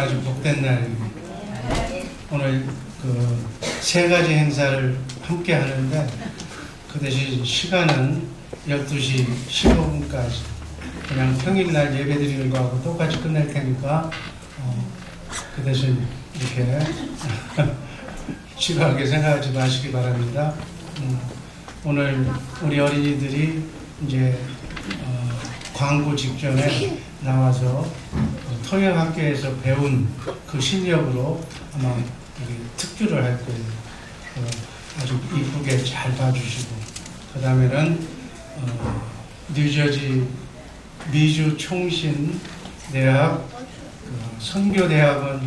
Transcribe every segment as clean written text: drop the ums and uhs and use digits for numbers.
아주 복된 날입니다. 오늘 그 세 가지 행사를 함께 하는데 그 대신 시간은 12시 15분까지 그냥 평일날 예배 드리는 거하고 똑같이 끝낼 테니까 그 대신 이렇게 지루하게 생각하지 마시기 바랍니다. 오늘 우리 어린이들이 이제 광고 직전에 나와서 통역학교에서 배운 그 실력으로 아마 특주를 할 거예요. 아주 이쁘게 잘 봐주시고, 그 다음에는 뉴저지 미주 총신 대학 선교대학원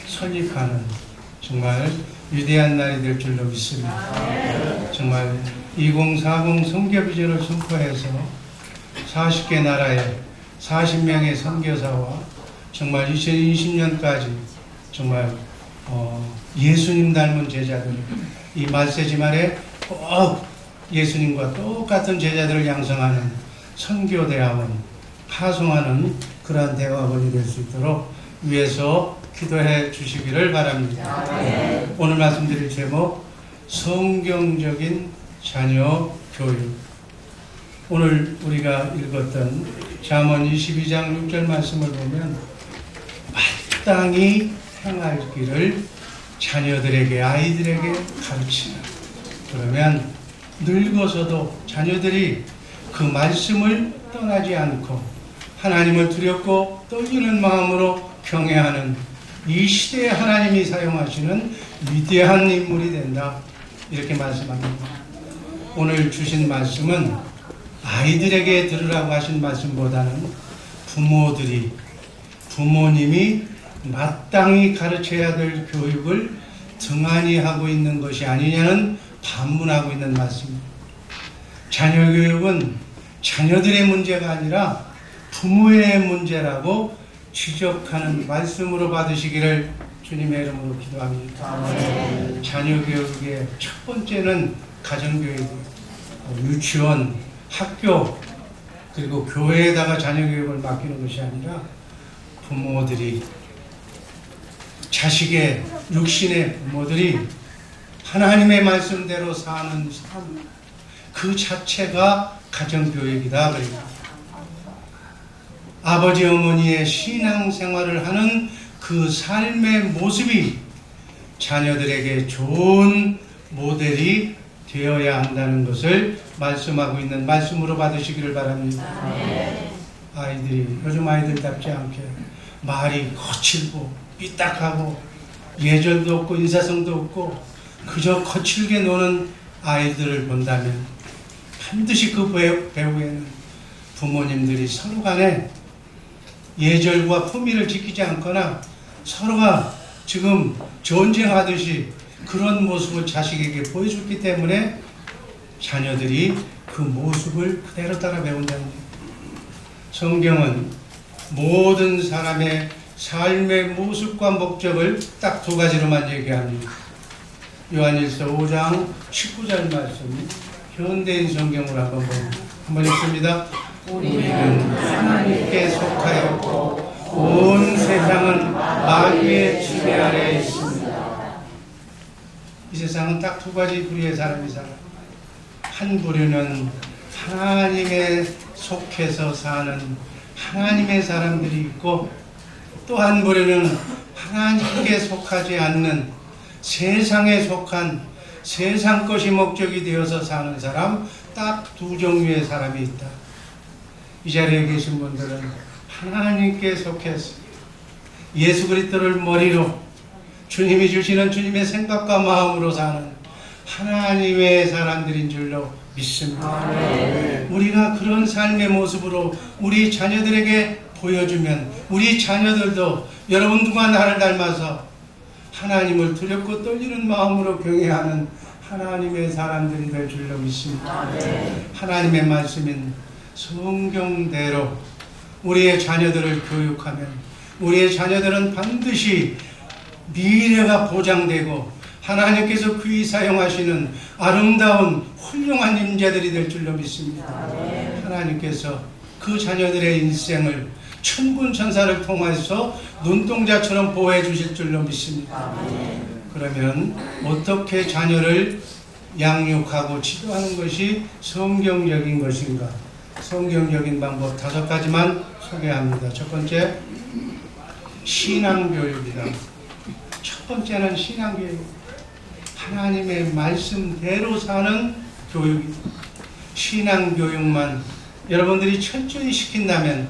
설립하는 정말 위대한 날이 될 줄로 믿습니다. 정말 2040 선교비전을 선포해서 40개 나라에 40명의 선교사와 정말 2020년까지 정말 예수님 닮은 제자들, 이 말세지 말에 꼭 예수님과 똑같은 제자들을 양성하는 선교대학원, 파송하는 그러한 대학원이 될 수 있도록 위해서 기도해 주시기를 바랍니다. 오늘 말씀드릴 제목, 성경적인 자녀 교육. 오늘 우리가 읽었던 잠언 22장 6절 말씀을 보면 마땅히 행할 길을 자녀들에게, 아이들에게 가르치라. 그러면 늙어서도 자녀들이 그 말씀을 떠나지 않고 하나님을 두렵고 떨리는 마음으로 경외하는 이 시대에 하나님이 사용하시는 위대한 인물이 된다, 이렇게 말씀합니다. 오늘 주신 말씀은 아이들에게 들으라고 하신 말씀보다는 부모님이 마땅히 가르쳐야 될 교육을 등한히 하고 있는 것이 아니냐는 반문하고 있는 말씀입니다. 자녀 교육은 자녀들의 문제가 아니라 부모의 문제라고 지적하는 말씀으로 받으시기를 주님의 이름으로 기도합니다. 자녀 교육의 첫 번째는 가정교육이고, 유치원, 학교, 그리고 교회에다가 자녀 교육을 맡기는 것이 아니라 부모들이, 자식의 육신의 부모들이 하나님의 말씀대로 사는 삶, 그 자체가 가정교육이다. 그러니까 아버지 어머니의 신앙생활을 하는 그 삶의 모습이 자녀들에게 좋은 모델이 되어야 한다는 것을 말씀하고 있는 말씀으로 받으시기를 바랍니다. 아이들이 요즘 아이들답지 않게 말이 거칠고 삐딱하고 예절도 없고 인사성도 없고 그저 거칠게 노는 아이들을 본다면 반드시 그 배후에는 부모님들이 서로 간에 예절과 품위를 지키지 않거나 서로가 지금 전쟁하듯이 그런 모습을 자식에게 보여줬기 때문에 자녀들이 그 모습을 그대로 따라 배운다는 거예요. 성경은 모든 사람의 삶의 모습과 목적을 딱 두 가지로만 얘기합니다. 요한일서 5장 19절 말씀, 현대인 성경으로 한번 읽습니다. 우리는 하나님께 속하였고 온 세상은 마귀의 지배 아래에 있습니다. 이 세상은 딱 두 가지 부류의 사람이 살아요. 한 부류는 하나님에 속해서 사는 하나님의 사람들이 있고, 또 한 부류는 하나님께 속하지 않는 세상에 속한 세상 것이 목적이 되어서 사는 사람, 딱 두 종류의 사람이 있다. 이 자리에 계신 분들은 하나님께 속해서 예수 그리스도를 머리로 주님이 주시는 주님의 생각과 마음으로 사는 하나님의 사람들인 줄로 믿습니다. 우리가 그런 삶의 모습으로 우리 자녀들에게 보여주면 우리 자녀들도 여러분들과 나를 닮아서 하나님을 두렵고 떨리는 마음으로 경외하는 하나님의 사람들이 될 줄로 믿습니다. 하나님의 말씀인 성경대로 우리의 자녀들을 교육하면 우리의 자녀들은 반드시 미래가 보장되고 하나님께서 귀히 사용하시는 아름다운 훌륭한 인재들이 될 줄로 믿습니다. 하나님께서 그 자녀들의 인생을 천군 천사를 통해서 눈동자처럼 보호해 주실 줄로 믿습니다. 그러면 어떻게 자녀를 양육하고 지도하는 것이 성경적인 것인가? 성경적인 방법 5가지만 소개합니다. 첫 번째, 신앙교육이다. 첫 번째는 신앙교육. 하나님의 말씀대로 사는 교육이다. 신앙교육만 여러분들이 철저히 시킨다면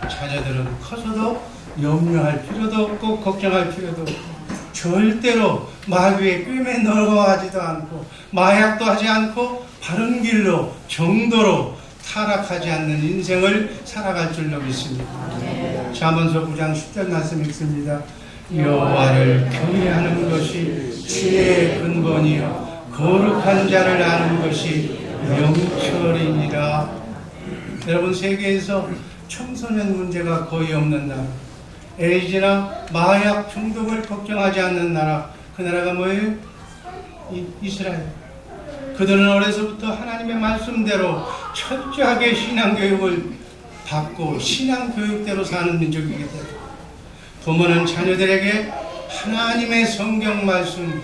자녀들은 커서도 염려할 필요도 없고 걱정할 필요도 없고 절대로 마귀의 꿰매 넘어가지도 않고 마약도 하지 않고 바른 길로 정도로 타락하지 않는 인생을 살아갈 줄로 믿습니다. 잠언서 9장 10절 말씀 읽습니다. 여호와를 경외하는 것이 지혜의 근본이요 거룩한 자를 아는 것이 명철이니라. 여러분, 세계에서 청소년 문제가 거의 없는 나라, 에이즈나 마약 중독을 걱정하지 않는 나라, 그 나라가 뭐예요? 이스라엘. 그들은 어려서부터 하나님의 말씀대로 철저하게 신앙교육을 받고 신앙교육대로 사는 민족이기 때문에 부모는 자녀들에게 하나님의 성경 말씀,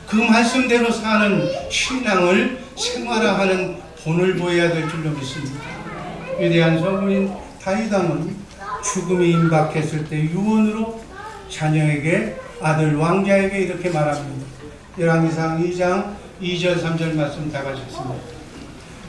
그 말씀대로 사는 신앙을 생활화하는 본을 보여야 될 줄로 믿습니다. 위대한 서구인 다윗 왕은 죽음이 임박했을 때 유언으로 자녀에게, 아들 왕자에게 이렇게 말합니다. 열왕기상 2장 2절 3절 말씀 다 같이 읽습니다.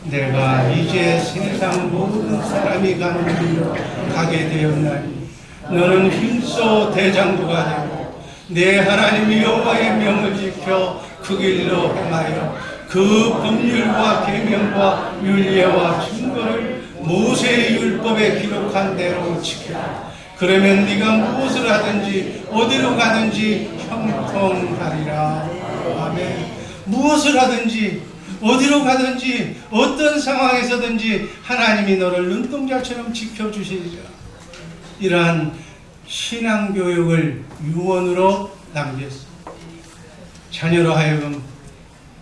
내가 이제 세상 모든 사람이 가는 길로 가게 되었나니 너는 힘써 대장부가 되고 내 하나님 여호와의 명을 지켜 그 길로 행하여 그 법률과 계명과 율례와 증거를 모세의 율법에 기록한 대로 지켜라. 그러면 네가 무엇을 하든지 어디로 가든지 형통하리라. 아멘. 무엇을 하든지 어디로 가든지 어떤 상황에서든지 하나님이 너를 눈동자처럼 지켜주시리라. 이러한 신앙교육을 유언으로 남겼습니다. 자녀로 하여금,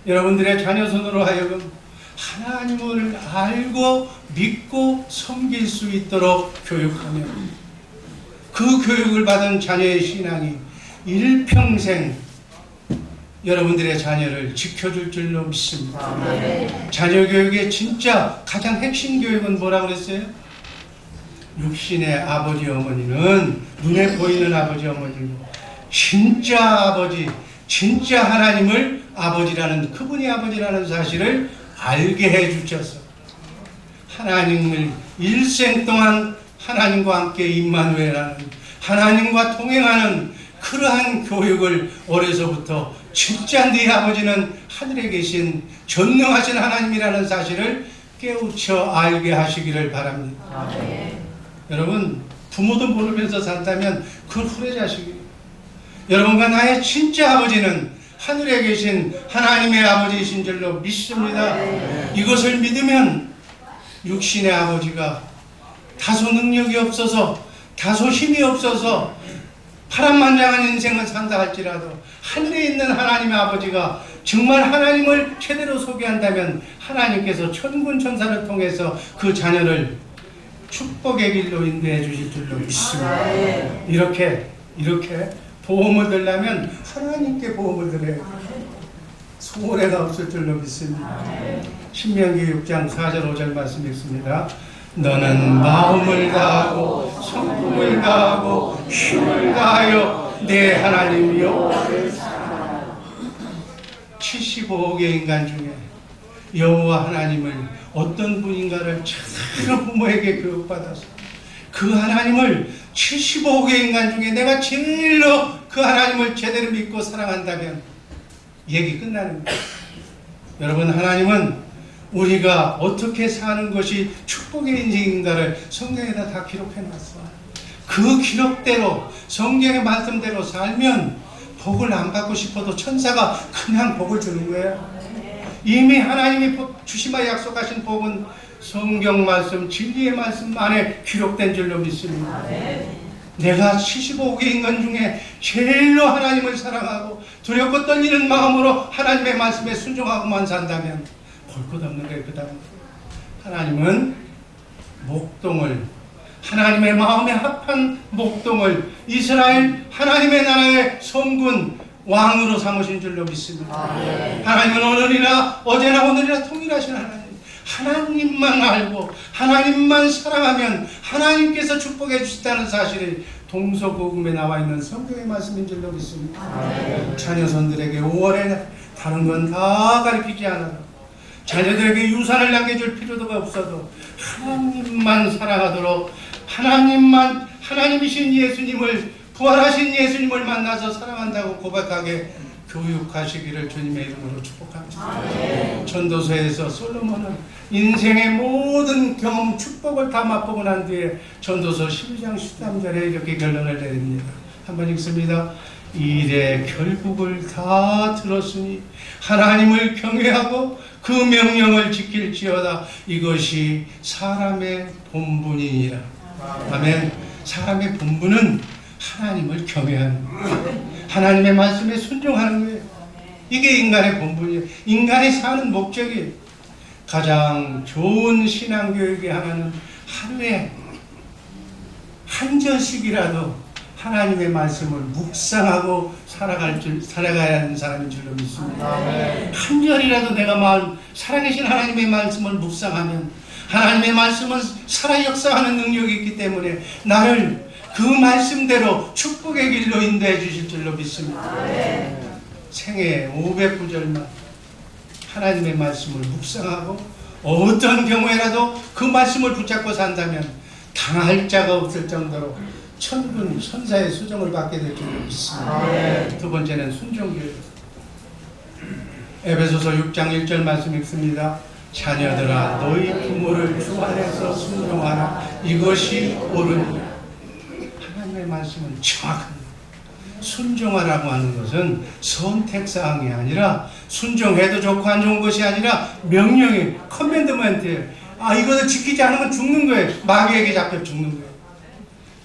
여러분들의 자녀 손으로 하여금 하나님을 알고 믿고 섬길 수 있도록 교육하며 그 교육을 받은 자녀의 신앙이 일평생 여러분들의 자녀를 지켜줄 줄로 믿습니다. 자녀 교육의 진짜 가장 핵심 교육은 뭐라고 그랬어요? 육신의 아버지 어머니는 눈에 보이는 아버지 어머니고 진짜 아버지, 진짜 하나님을 아버지라는, 그분이 아버지라는 사실을 알게 해주셔서 하나님을 일생 동안 하나님과 함께 임마누엘하는, 하나님과 동행하는 그러한 교육을 어려서부터 진짜 네 아버지는 하늘에 계신 전능하신 하나님이라는 사실을 깨우쳐 알게 하시기를 바랍니다. 여러분, 부모도 모르면서 산다면 그건 후레자식이에요. 여러분과 나의 진짜 아버지는 하늘에 계신 하나님의 아버지이신 줄로 믿습니다. 이것을 믿으면 육신의 아버지가 다소 능력이 없어서, 다소 힘이 없어서 파란만장한 인생을 산다 할지라도 하늘에 있는 하나님의 아버지가 정말 하나님을 제대로 소개한다면 하나님께서 천군 천사를 통해서 그 자녀를 축복의 길로 인도해 주실 줄로 믿습니다. 이렇게 보험을 들려면 하나님께 보험을 들어야 돼요. 손해가 없을 줄로 믿습니다. 신명기 6장 4절 5절 말씀 읽습니다. 너는 마음을 다하고 성품을 다하고 힘을 다하여 내 하나님 여호와를 사랑하라. 75억의 인간 중에 여호와 하나님을 어떤 분인가를 제대로 부모에게 교육받아서 그 하나님을 75억의 인간 중에 내가 제일로 그 하나님을 제대로 믿고 사랑한다면 얘기 끝나는 거예요. 여러분, 하나님은 우리가 어떻게 사는 것이 축복의 인생인가를 성경에다 다 기록해놨어. 그 기록대로 성경의 말씀대로 살면 복을 안 받고 싶어도 천사가 그냥 복을 주는 거예요. 이미 하나님이 주시마 약속하신 복은 성경 말씀, 진리의 말씀 안에 기록된 줄로 믿습니다. 내가 75억의 인간 중에 제일로 하나님을 사랑하고 두렵고 떨리는 마음으로 하나님의 말씀에 순종하고만 산다면 볼 것 없는 거예요. 그 다음 하나님은 목동을 하나님의 마음에 합한 목동을 이스라엘 하나님의 나라의 성군 왕으로 삼으신 줄로 믿습니다. 하나님은 오늘이나 어제나 오늘이나 동일하신 하나님, 하나님만 알고 하나님만 사랑하면 하나님께서 축복해 주시다는 사실이 동서고금에 나와 있는 성경의 말씀인 줄로 믿습니다. 자녀손들에게 5월에 다른 건 다 가르치지 않아도, 자녀들에게 유산을 남겨줄 필요도 없어도 하나님만 사랑하도록, 하나님이신 예수님을, 부활하신 예수님을 만나서 사랑한다고 고백하게 교육하시기를 주님의 이름으로 축복합니다. 전도서에서 솔로몬은 인생의 모든 경험, 축복을 다 맛보고 난 뒤에 전도서 12장 13절에 이렇게 결론을 내립니다. 한번 읽습니다. 이래 결국을 다 들었으니 하나님을 경외하고 그 명령을 지킬지어다. 이것이 사람의 본분이니라. 아멘. 사람의 본분은 하나님을 경외하는 거예요. 하나님의 말씀에 순종하는 거예요. 이게 인간의 본분이에요. 인간이 사는 목적이에요. 가장 좋은 신앙교육의 하나는 하루에 한 절씩이라도 하나님의 말씀을 묵상하고 살아가야 하는 사람인 줄로 믿습니다. 한 절이라도 내가 살아계신 하나님의 말씀을 묵상하면, 하나님의 말씀은 살아 역사하는 능력이 있기 때문에 나를 그 말씀대로 축복의 길로 인도해 주실 줄로 믿습니다. 생애 500구절만 하나님의 말씀을 묵상하고 어떤 경우에라도 그 말씀을 붙잡고 산다면 당할 자가 없을 정도로 천군 천사의 수정을 받게 될 줄로 믿습니다. 두 번째는 순종교육. 에베소서 6장 1절 말씀 읽습니다. 자녀들아 너희 부모를 주 안에서 순종하라. 이것이 옳으니라. 하나님의 말씀은 정확합니다. 순종하라고 하는 것은 선택사항이 아니라, 순종해도 좋고 안 좋은 것이 아니라 명령이 커맨드먼트예요. 이것을 지키지 않으면 죽는 거예요. 마귀에게 잡혀 죽는 거예요.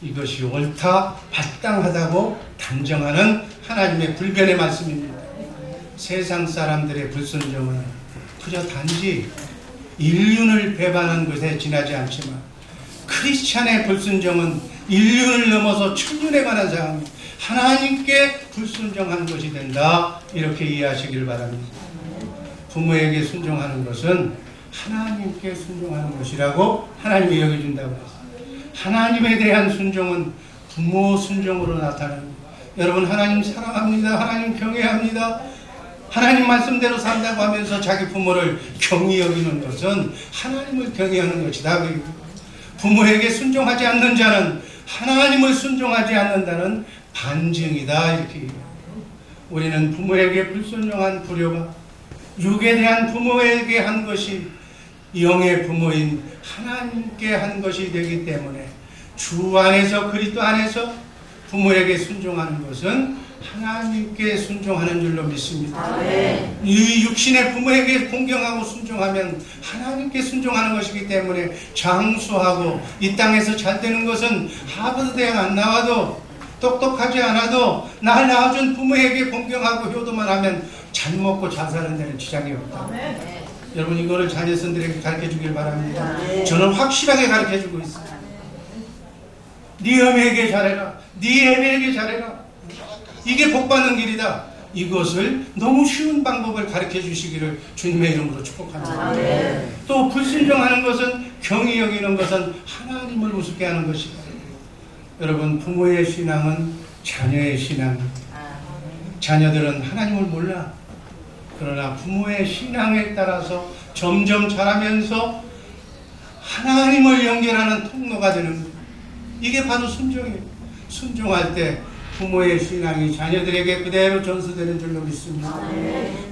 이것이 옳다, 마땅하다고 단정하는 하나님의 불변의 말씀입니다. 세상 사람들의 불순종은 그저 단지 인륜을 배반한 것에 지나지 않지만, 크리스찬의 불순종은 인륜을 넘어서 천륜에 관한 사항입니다. 하나님께 불순종한 것이 된다. 이렇게 이해하시길 바랍니다. 부모에게 순종하는 것은 하나님께 순종하는 것이라고 하나님이 여겨준다고 했습니다. 하나님에 대한 순종은 부모 순종으로 나타납니다. 여러분, 하나님 사랑합니다. 하나님 경외합니다. 하나님 말씀대로 산다고 하면서 자기 부모를 경히 여기는 것은 하나님을 경외하는 것이다. 부모에게 순종하지 않는 자는 하나님을 순종하지 않는다는 반증이다. 이렇게 우리는 부모에게 불순종한 불효가 육에 대한 부모에게 한 것이 영의 부모인 하나님께 한 것이 되기 때문에 주 안에서, 그리스도 안에서 부모에게 순종하는 것은 하나님께 순종하는 줄로 믿습니다. 이 육신의 부모에게 공경하고 순종하면 하나님께 순종하는 것이기 때문에 장수하고 이 땅에서 잘 되는 것은 하버드 대학 안 나와도, 똑똑하지 않아도 날 낳아준 부모에게 공경하고 효도만 하면 잘 먹고 잘 사는 데는 지장이 없다. 여러분, 이거를 자녀선들에게 가르쳐 주길 바랍니다. 저는 확실하게 가르쳐 주고 있습니다. 네 어머니에게 잘해라. 네 애비에게 잘해라. 이게 복받는 길이다. 이것을 너무 쉬운 방법을 가르쳐 주시기를 주님의 이름으로 축복합니다. 또 불순종하는 것은, 경히 여기는 것은 하나님을 우습게 하는 것이다. 여러분, 부모의 신앙은 자녀의 신앙입니다. 자녀들은 하나님을 몰라. 그러나 부모의 신앙에 따라서 점점 자라면서 하나님을 연결하는 통로가 되는 거예요. 이게 바로 순종이에요. 순종할 때 부모의 신앙이 자녀들에게 그대로 전수되는 줄로 믿습니다.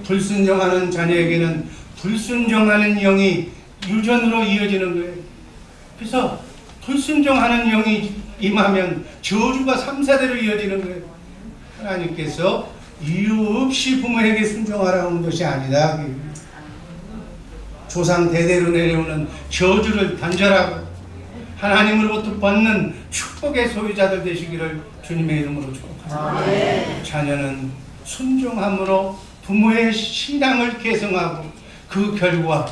불순종하는 자녀에게는 불순종하는 영이 유전으로 이어지는 거예요. 그래서 불순종하는 영이 임하면 저주가 3세대로 이어지는 거예요. 하나님께서 이유 없이 부모에게 순종하라는 것이 아니다. 조상 대대로 내려오는 저주를 단절하고 하나님으로부터 받는 축복의 소유자들 되시기를 주님의 이름으로 축복합니다. 자녀는 순종함으로 부모의 신앙을 계승하고 그 결과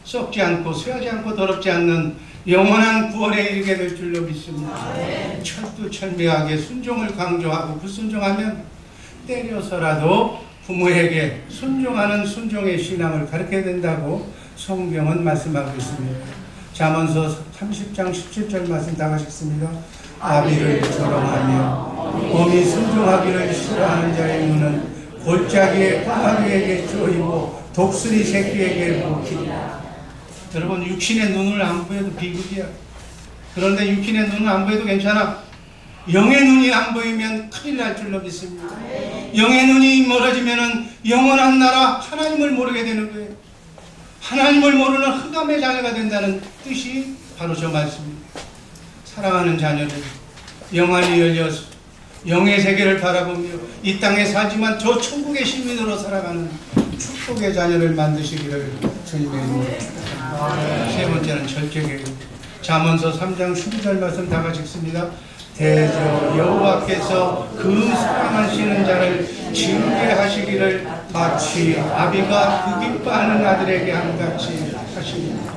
썩지 않고 쇠하지 않고 더럽지 않는 영원한 구원에 이르게 될 줄로 믿습니다. 철두철미하게 순종을 강조하고 불순종하면 때려서라도 부모에게 순종하는 순종의 신앙을 가르쳐야 된다고 성경은 말씀하고 있습니다. 잠언서 30장 17절 말씀 다 같이 읽습니다. 아비를 조롱하며 어미 순종하기를 싫어하는 자의 눈은 골짜기에 꼬마귀에게 쪼이고 독수리 새끼에게 먹히리라. 여러분, 육신의 눈을 안 보여도 비극이야. 그런데 육신의 눈은 안 보여도 괜찮아. 영의 눈이 안 보이면 큰일 날 줄로 믿습니다. 영의 눈이 멀어지면 영원한 나라 하나님을 모르게 되는 거예요. 하나님을 모르는 흑암의 자녀가 된다는 뜻이 바로 저 말씀입니다. 사랑하는 자녀들, 영안이 열려서 영의 세계를 바라보며 이 땅에 살지만 저 천국의 시민으로 살아가는 축복의 자녀를 만드시기를 주님의 이름으로 축복합니다. 세 번째는 절제계획. 잠언서 3장 12절 말씀 다 같이 읽습니다. 대저 여호와께서 그 사랑하시는 자를 징계하시기를 마치 아비가 그 기뻐하는 아들에게 함같이 하십니다.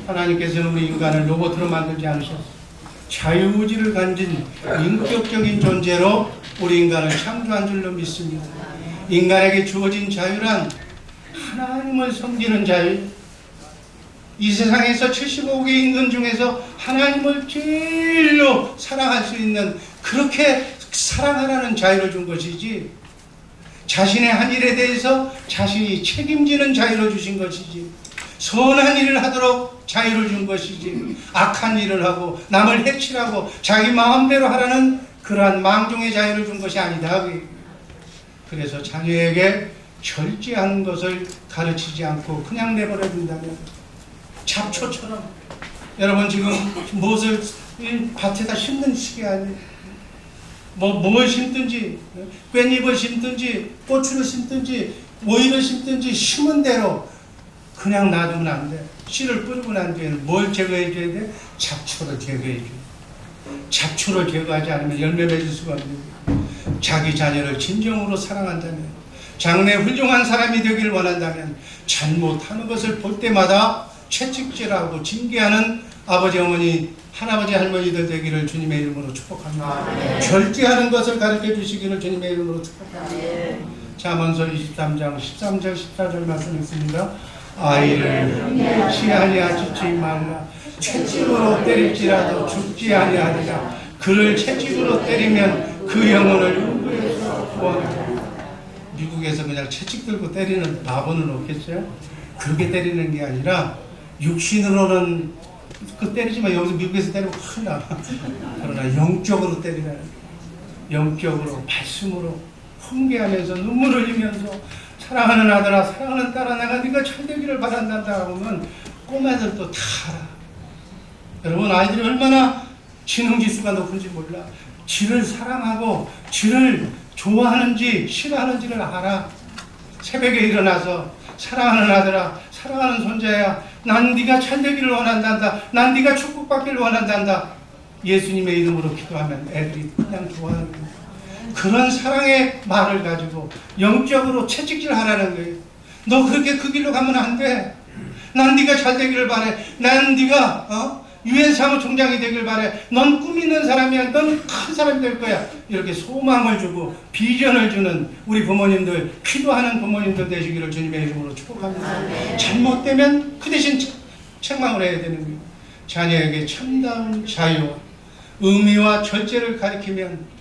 하나님께서는 우리 인간을 로봇으로 만들지 않으셨어요. 자유의지를 가진 인격적인 존재로 우리 인간을 창조한 줄로 믿습니다. 인간에게 주어진 자유란 하나님을 섬기는 자유. 이 세상에서 75억의 인간 중에서 하나님을 제일로 사랑할 수 있는, 그렇게 사랑하라는 자유를 준 것이지, 자신의 한 일에 대해서 자신이 책임지는 자유를 주신 것이지, 선한 일을 하도록 자유를 준 것이지, 악한 일을 하고 남을 해치라고 자기 마음대로 하라는 그러한 망종의 자유를 준 것이 아니다. 그래서 자녀에게 절제하는 것을 가르치지 않고 그냥 내버려 둔다면, 잡초처럼, 여러분 지금 무엇을 밭에다 심는 시기 아니에요. 뭘 심든지, 깻잎을 심든지, 고추를 심든지, 오이를 심든지 심은 대로 그냥 놔두면 안 돼. 씨를 뿌리고 난 뒤에는 뭘 제거해 줘야 돼? 잡초를 제거해 줘. 잡초를 제거하지 않으면 열매 맺을 수가 없는 거예요. 자기 자녀를 진정으로 사랑한다면, 장래 훌륭한 사람이 되기를 원한다면, 잘못하는 것을 볼 때마다 채찍질하고 징계하는 아버지, 어머니, 할아버지, 할머니들 되기를 주님의 이름으로 축복합니다. 절제하는 것을 가르쳐 주시기를 주님의 이름으로 축복합니다. 잠언서 23장 13절 14절 말씀 있습니다. 아이를 시하니 하지 말라. 채찍으로 때릴지라도 죽지 아니하리라. 그를 채찍으로 때리면 그 영혼을 음부에서 구원하리라. 미국에서 그냥 채찍 들고 때리는 바보는 없겠어요? 그렇게 때리는 게 아니라 육신으로는 그 때리지만 여기서 미국에서 때리면 큰일 나. 그러나 영적으로 때리라는, 영적으로 말씀으로 훈계하면서 눈물을 흘리면서 사랑하는 아들아, 사랑하는 딸아, 내가 네가 잘 되기를 바란단다 하면 꼬마들도 다 알아. 여러분, 아이들이 얼마나 지능지수가 높은지 몰라. 지를 사랑하고 지를 좋아하는지 싫어하는지를 알아. 새벽에 일어나서 사랑하는 아들아, 사랑하는 손자야, 난 네가 잘 되기를 원한단다. 난 네가 축복받기를 원한단다. 예수님의 이름으로 기도하면 애들이 그냥 좋아하는 거예요. 그런 사랑의 말을 가지고 영적으로 채찍질 하라는 거예요. 너 그렇게 그 길로 가면 안 돼. 난 네가 잘 되기를 바래. 난 네가 유엔 사무총장이 되길 바래. 넌 꿈 있는 사람이야. 넌 큰 사람이 될 거야. 이렇게 소망을 주고 비전을 주는 우리 부모님들, 기도하는 부모님들 되시기를 주님의 이름으로 축복합니다. 잘못되면 그 대신 책망을 해야 되는 거예요. 자녀에게 참다운 자유와 의미와 절제를 가리키면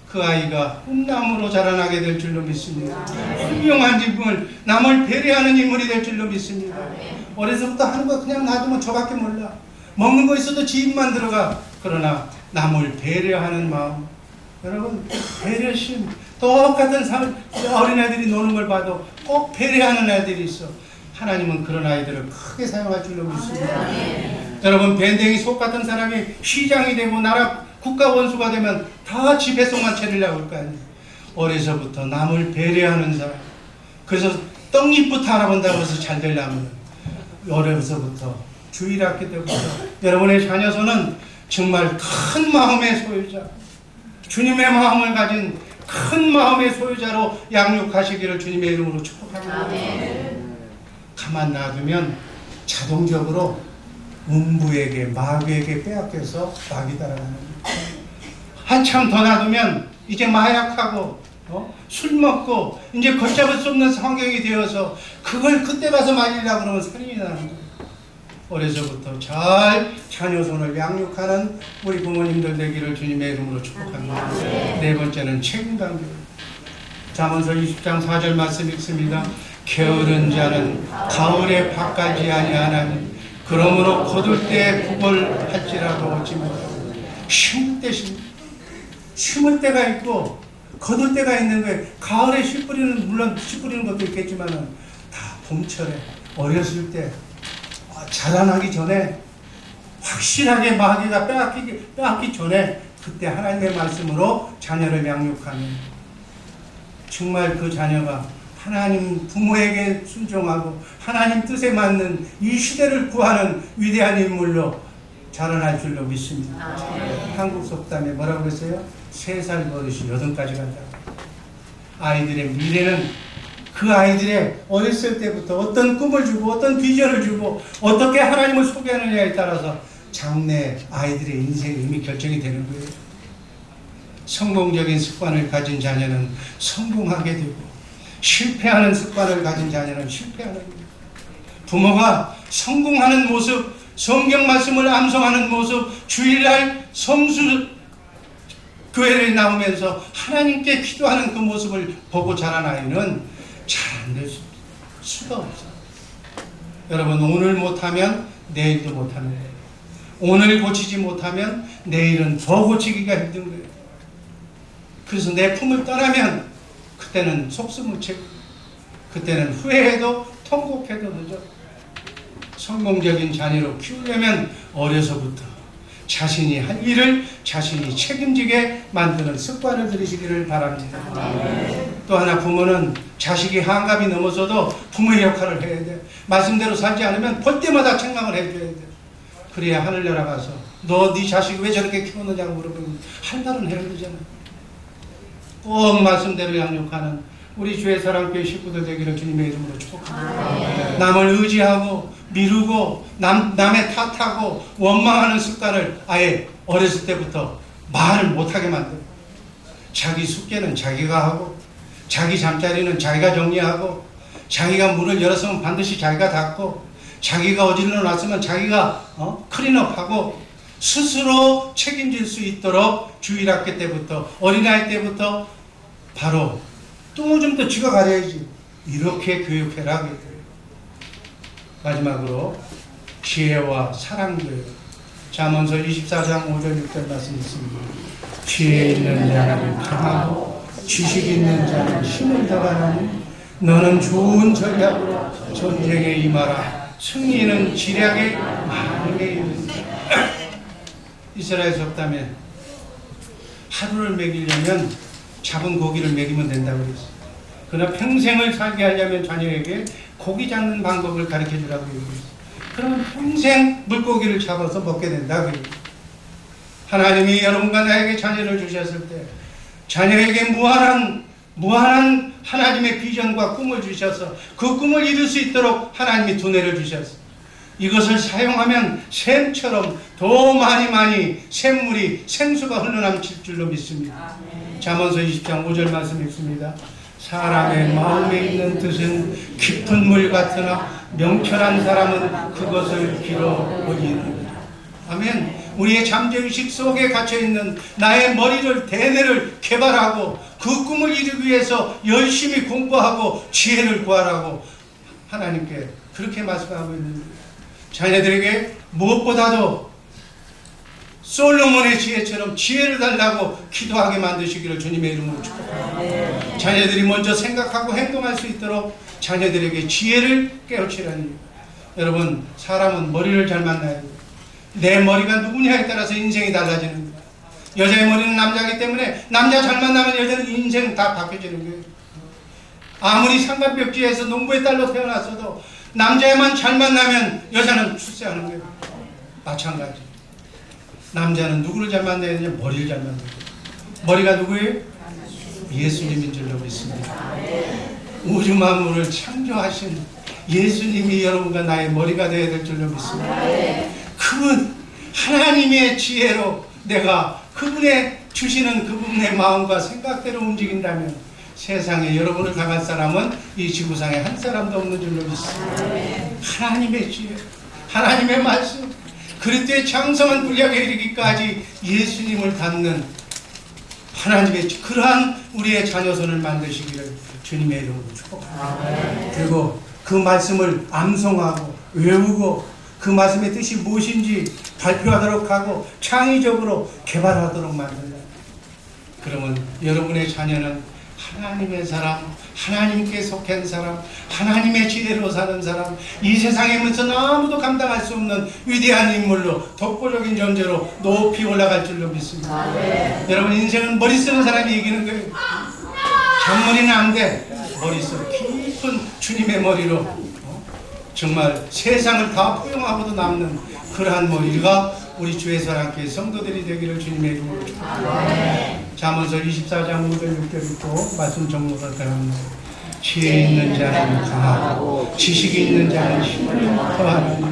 그 아이가 꿈나무로 자라나게 될 줄로 믿습니다. 훌륭한 인물, 남을 배려하는 인물이 될 줄로 믿습니다. 어려서부터 하는 거 그냥 놔두면 저밖에 몰라. 먹는 거 있어도 지 입만 들어가. 그러나 남을 배려하는 마음, 여러분, 배려심, 똑같은 어린애들이 노는 걸 봐도 꼭 배려하는 애들이 있어. 하나님은 그런 아이들을 크게 사용할 줄로 믿습니다. 여러분, 밴댕이 속 같은 사람이 시장이 되고 나라 국가 원수가 되면 다 지 뱃속만 차리려고 할 거 아니에요. 어려서부터 남을 배려하는 사람, 그래서 떡잎부터 알아본다고 해서 잘 되려면 어려서부터 주일학교 때부터 여러분의 자녀서는 정말 큰 마음의 소유자, 주님의 마음을 가진 큰 마음의 소유자로 양육하시기를 주님의 이름으로 축복합니다. 가만 놔두면 자동적으로 음부에게 마귀에게 빼앗겨서 마귀 따라가는 거예요. 한참 더 놔두면 이제 마약하고 술 먹고 이제 걷잡을 수 없는 환경이 되어서 그걸 그때 가서 말리려고 그러면 살인이 나는 거예요. 어려서부터 잘 자녀 손을 양육하는 우리 부모님들 되기를 주님의 이름으로 축복합니다. 네 번째는 책임감입니다. 잠언서 20장 4절 말씀 읽습니다. 게으른 자는 가을에 밭가지 아니하나니 그러므로 거둘 때 구걸할지라도 얻지 못하고. 심을 때가 있고 거둘 때가 있는 거예요. 가을에 씨 뿌리는, 물론 씨 뿌리는 것도 있겠지만 다 봄철에 어렸을 때 자라나기 전에 확실하게 마귀가 빼앗기 전에 그때 하나님의 말씀으로 자녀를 양육하는, 정말 그 자녀가 하나님 부모에게 순종하고 하나님 뜻에 맞는 이 시대를 구하는 위대한 인물로 자라날 줄로 믿습니다. 한국 속담에 뭐라고 그랬어요? 3살 버릇이 8가지 간다고. 아이들의 미래는 그 아이들의 어렸을 때부터 어떤 꿈을 주고 어떤 비전을 주고 어떻게 하나님을 소개하느냐에 따라서 장래 아이들의 인생이 이미 결정이 되는 거예요. 성공적인 습관을 가진 자녀는 성공하게 되고 실패하는 습관을 가진 자녀는 실패하는 거예요. 부모가 성공하는 모습, 성경 말씀을 암송하는 모습, 주일날 성수 교회에 나오면서 하나님께 기도하는 그 모습을 보고 자란 아이는 잘 안 될 수가 없어요. 여러분, 오늘 못하면 내일도 못하는 거예요. 오늘 고치지 못하면 내일은 더 고치기가 힘든 거예요. 그래서 내 품을 떠나면 그때는 속수무책, 그때는 후회해도 통곡해도 늦어. 성공적인 자녀로 키우려면 어려서부터 자신이 할 일을 자신이 책임지게 만드는 습관을 들이시기를 바랍니다. 또 하나, 부모는 자식이 한갑이 넘어서도 부모의 역할을 해야 돼. 말씀대로 살지 않으면 볼 때마다 책망을 해줘야 돼. 그래야 하늘나라 가서 너 네 자식이 왜 저렇게 키웠느냐고 물어보면 할 말은 해야 되잖아. 꼭 말씀대로 양육하는 우리 주의 사랑교회 식구들 되기를 주님의 이름으로 축복합니다. 남을 의지하고 미루고 남의 탓하고 원망하는 습관을 아예 어렸을 때부터 말을 못하게 만들고, 자기 숙제는 자기가 하고 자기 잠자리는 자기가 정리하고 자기가 문을 열었으면 반드시 자기가 닫고 자기가 어질러 놨으면 자기가 클린업하고 스스로 책임질 수 있도록 주일학교 때부터 어린아이 때부터 바로 똥을 좀 더 쥐가 가려야지 이렇게 교육해라. 마지막으로 지혜와 사랑도요. 잠언서 24장 5절 6절 말씀 있습니다. 지혜 있는 자는 강하고 지식 있는 자는 힘을 더하나니 너는 좋은 전략으로 전쟁에 임하라. 승리는 지략의 많음에 이른다. 이스라엘 속담에 하루를 먹이려면 잡은 고기를 먹이면 된다고 그랬어요. 그러나 평생을 살게 하려면 자녀에게 고기 잡는 방법을 가르쳐 주라고 얘기했어요. 그러면 평생 물고기를 잡아서 먹게 된다고 얘기했어요. 하나님이 여러분과 나에게 자녀를 주셨을 때 자녀에게 무한한 하나님의 비전과 꿈을 주셔서 그 꿈을 이룰 수 있도록 하나님이 두뇌를 주셨어요. 이것을 사용하면 샘처럼 더 많이 샘물이 생수가 흘러넘칠 줄로 믿습니다. 잠언서 20장 5절 말씀 읽습니다. 사람의 마음에 있는 뜻은 깊은 물 같으나 명철한 사람은 그것을 길어 버리느니라. 아멘. 우리의 잠재의식 속에 갇혀있는 나의 머리를, 대뇌를 개발하고 그 꿈을 이루기 위해서 열심히 공부하고 지혜를 구하라고 하나님께 그렇게 말씀하고 있는 거예요. 자녀들에게 무엇보다도 솔로몬의 지혜처럼 지혜를 달라고 기도하게 만드시기를 주님의 이름으로 축복합니다. 자녀들이 먼저 생각하고 행동할 수 있도록 자녀들에게 지혜를 깨우치라는 거예요. 여러분, 사람은 머리를 잘 만나야 돼요. 내 머리가 누구냐에 따라서 인생이 달라지는 거예요. 여자의 머리는 남자이기 때문에 남자 잘 만나면 여자는 인생 다 바뀌어지는 거예요. 아무리 상간벽지에서 농부의 딸로 태어났어도 남자만 잘 만나면 여자는 출세하는 거예요. 마찬가지. 남자는 누구를 잘 만나야 되냐? 머리를 잘 만나야 돼요. 머리가 누구예요? 예수님인 줄로 믿습니다. 우주 만물을 창조하신 예수님이 여러분과 나의 머리가 되어야 될 줄로 믿습니다. 그분 하나님의 지혜로 내가 그분의 주시는 그분의 마음과 생각대로 움직인다면 세상에 여러분을 당할 사람은 이 지구상에 한 사람도 없는 줄로 믿습니다. 하나님의 지혜, 하나님의 말씀, 그리스도의 장성한 분량에 이르기까지 예수님을 닮는 하나님의 그러한 우리의 자녀손을 만드시기를 주님의 이름으로 축복합니다. 그리고 그 말씀을 암송하고 외우고 그 말씀의 뜻이 무엇인지 발표하도록 하고 창의적으로 개발하도록 만든다. 그러면 여러분의 자녀는 하나님의 사람, 하나님께 속한 사람, 하나님의 지혜로 사는 사람, 이 세상에서 아무도 감당할 수 없는 위대한 인물로, 독보적인 존재로 높이 올라갈 줄로 믿습니다. 여러분, 인생은 머리 쓰는 사람이 이기는 거예요. 잔머리는 안 돼. 머리 써 깊은 주님의 머리로 정말 세상을 다 포용하고도 남는 그러한 머리가 우리 주의 사랑교회 성도들이 되기를 주님의 이름으로 축복합니다. 잠언서 24장 5절 6절 읽고 말씀 정리를 드립니다. 지혜 있는 자는 강하고 지식이 있는 자는 힘을 더하니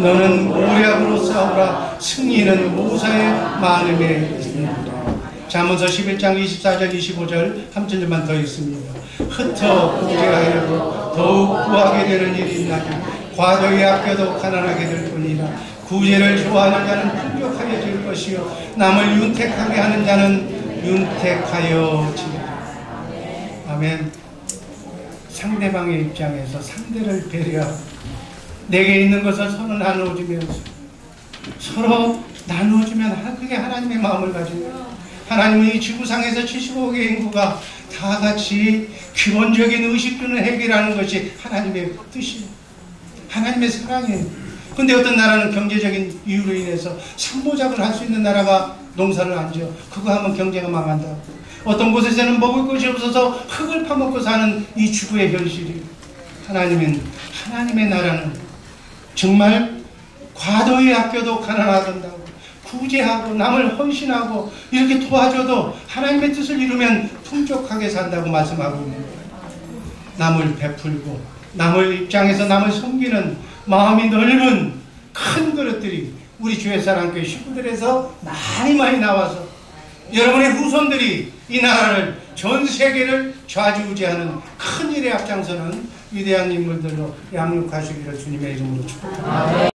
너는 모략으로 싸우라. 승리는 모사의 마음에 있습니다. 잠언서 11장 24절 25절 3절만 더 있습니다. 흩어 구제하여도 더욱 구하게 되는 일이 있나니 과도히 아껴도 가난하게 될 뿐이라. 구제를 좋아하는 자는 풍족하여질 것이요 남을 윤택하게 하는 자는 윤택하여지리라. 아멘. 상대방의 입장에서 상대를 배려하고 내게 있는 것을 서로 나누어주면서 서로 나누어주면 그게 하나님의 마음을 가지고 하나님은 이 지구상에서 75억의 인구가 다 같이 기본적인 의식주는 해결하는 것이 하나님의 뜻이에요. 하나님의 사랑이에요. 근데 어떤 나라는 경제적인 이유로 인해서 산모작을 할 수 있는 나라가 농사를 안 지어. 그거 하면 경제가 망한다. 어떤 곳에서는 먹을 것이 없어서 흙을 파먹고 사는 이 지구의 현실이. 하나님의 나라는 정말 과도히 아껴도 가난하던다고 구제하고 남을 헌신하고 이렇게 도와줘도 하나님의 뜻을 이루면 풍족하게 산다고 말씀하고 있는 거예요. 남을 베풀고 남을 입장에서 남을 섬기는 마음이 넓은 큰 그릇들이 우리 주의 사랑교회 식구들에서 많이 나와서 여러분의 후손들이 이 나라를 전 세계를 좌지우지하는 큰 일에 앞장서는 위대한 인물들로 양육하시기를 주님의 이름으로 축복합니다.